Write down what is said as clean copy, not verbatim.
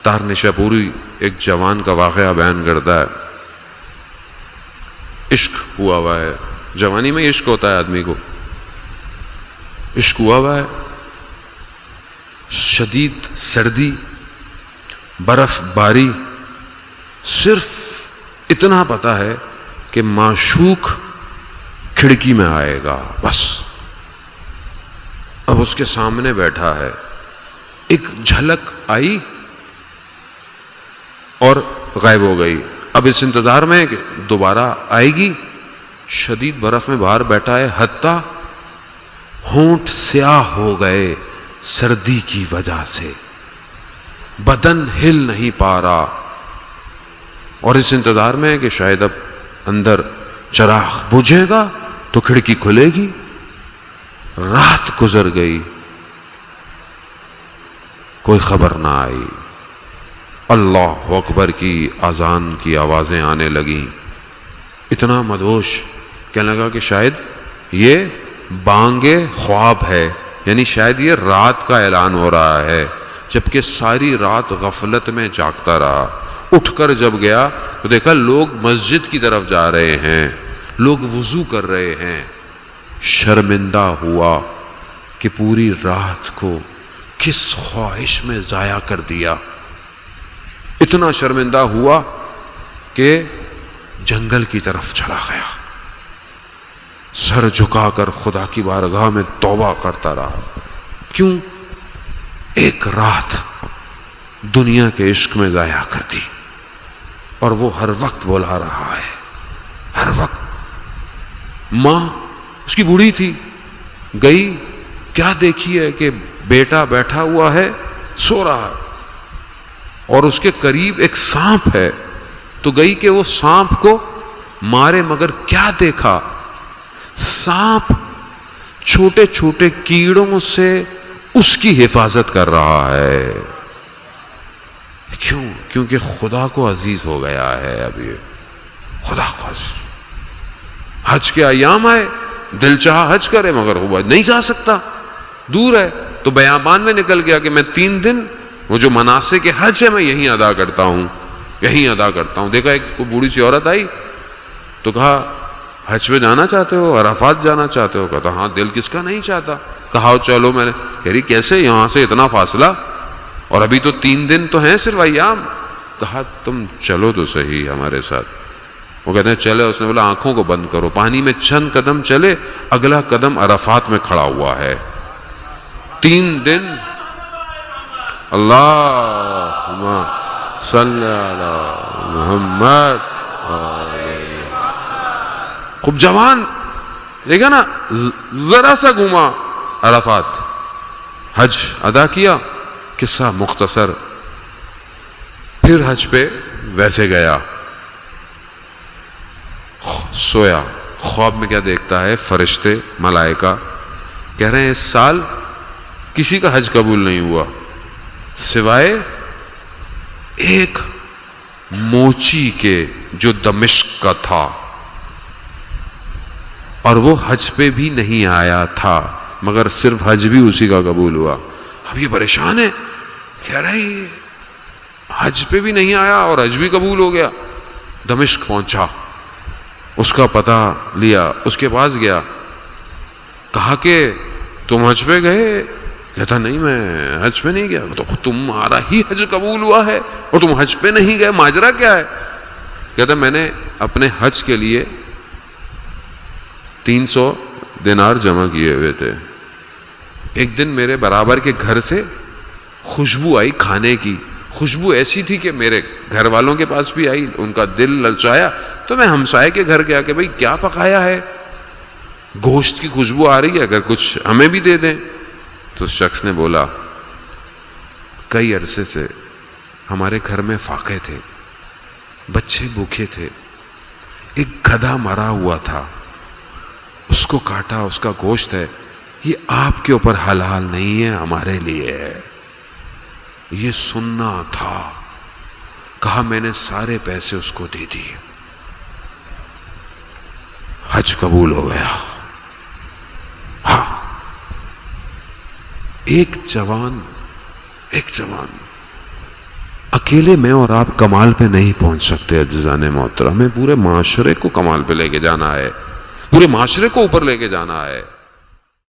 تار نشاپوری ایک جوان کا واقعہ بیان کرتا ہے. عشق ہوا ہوا ہے، جوانی میں عشق ہوتا ہے، آدمی کو عشق ہوا ہوا ہے، شدید سردی، برف باری، صرف اتنا پتا ہے کہ معشوق کھڑکی میں آئے گا، بس. اب اس کے سامنے بیٹھا ہے، ایک جھلک آئی اور غائب ہو گئی. اب اس انتظار میں ہے کہ دوبارہ آئے گی. شدید برف میں باہر بیٹھا ہے، حتیٰ ہونٹ سیاہ ہو گئے سردی کی وجہ سے، بدن ہل نہیں پا رہا، اور اس انتظار میں ہے کہ شاید اب اندر چراغ بجھے گا تو کھڑکی کھلے گی. رات گزر گئی، کوئی خبر نہ آئی. اللہ اکبر کی اذان کی آوازیں آنے لگیں. اتنا مدہوش، کہنے لگا کہ شاید یہ بانگ خواب ہے، یعنی شاید یہ رات کا اعلان ہو رہا ہے. جبکہ ساری رات غفلت میں جاگتا رہا. اٹھ کر جب گیا تو دیکھا لوگ مسجد کی طرف جا رہے ہیں، لوگ وضو کر رہے ہیں. شرمندہ ہوا کہ پوری رات کو کس خواہش میں ضائع کر دیا. اتنا شرمندہ ہوا کہ جنگل کی طرف چلا گیا. سر جھکا کر خدا کی بارگاہ میں توبہ کرتا رہا. کیوں؟ ایک رات دنیا کے عشق میں ضائع کر دی، اور وہ ہر وقت بلا رہا ہے، ہر وقت. ماں اس کی بوڑھی تھی، گئی، کیا دیکھی ہے کہ بیٹا بیٹھا ہوا ہے، سو رہا ہے، اور اس کے قریب ایک سانپ ہے. تو گئی کہ وہ سانپ کو مارے، مگر کیا دیکھا؟ سانپ چھوٹے چھوٹے کیڑوں سے اس کی حفاظت کر رہا ہے. کیوں؟ کیونکہ خدا کو عزیز ہو گیا ہے. اب یہ خدا کو عزیز. حج کے ایام آئے، دل چاہا حج کرے، مگر وہ نہیں جا سکتا، دور ہے. تو بیابان میں نکل گیا کہ میں 3 دن وہ جو مناسک حج ہے میں یہیں ادا کرتا ہوں، یہیں ادا کرتا ہوں. دیکھا ایک بوڑھی سی عورت آئی تو کہا حج پہ جانا چاہتے ہو، عرفات جانا چاہتے ہو؟ کہتا ہاں، دل کس کا نہیں چاہتا. کہا چلو. میں نے کہہ رہی کیسے، یہاں سے اتنا فاصلہ، اور ابھی تو 3 دن تو ہیں صرف ایام. کہا تم چلو تو صحیح ہمارے ساتھ. وہ کہتے ہیں چلے. اس نے بولا آنکھوں کو بند کرو. پانی میں چند قدم چلے، اگلا قدم عرفات میں کھڑا ہوا ہے. 3 دن. اللہم صلی علی محمد. خوب جوان، دیکھا نا، ذرا سا گھوما عرفات، حج ادا کیا. قصہ مختصر. پھر حج پہ ویسے گیا، سویا. خواب میں کیا دیکھتا ہے؟ فرشتے، ملائکہ کہہ رہے ہیں اس سال کسی کا حج قبول نہیں ہوا سوائے ایک موچی کے جو دمشق کا تھا، اور وہ حج پہ بھی نہیں آیا تھا، مگر صرف حج بھی اسی کا قبول ہوا. اب یہ پریشان ہے، کہہ رہا ہے حج پہ بھی نہیں آیا اور حج بھی قبول ہو گیا. دمشق پہنچا، اس کا پتہ لیا، اس کے پاس گیا. کہا کہ تم حج پہ گئے؟ کہتا نہیں، میں حج پہ نہیں گیا. تو تمہارا ہی حج قبول ہوا ہے اور تم حج پہ نہیں گئے، ماجرا کیا ہے؟ کہتا میں نے اپنے حج کے لیے 300 دینار جمع کیے ہوئے تھے. ایک دن میرے برابر کے گھر سے خوشبو آئی کھانے کی. خوشبو ایسی تھی کہ میرے گھر والوں کے پاس بھی آئی، ان کا دل للچایا. تو میں ہمسائے کے گھر گیا کہ بھئی کیا پکایا ہے، گوشت کی خوشبو آ رہی ہے، اگر کچھ ہمیں بھی دے دیں. تو اس شخص نے بولا کئی عرصے سے ہمارے گھر میں فاقے تھے، بچے بھوکے تھے، ایک گدھا مرا ہوا تھا، اس کو کاٹا، اس کا گوشت ہے، یہ آپ کے اوپر حلال نہیں ہے، ہمارے لیے ہے. یہ سننا تھا. کہا میں نے سارے پیسے اس کو دے دیے، حج قبول ہو گیا. ہاں، ایک جوان اکیلے میں اور آپ کمال پہ نہیں پہنچ سکتے عزیزان محترم، ہمیں پورے معاشرے کو کمال پہ لے کے جانا ہے، پورے معاشرے کو اوپر لے کے جانا ہے۔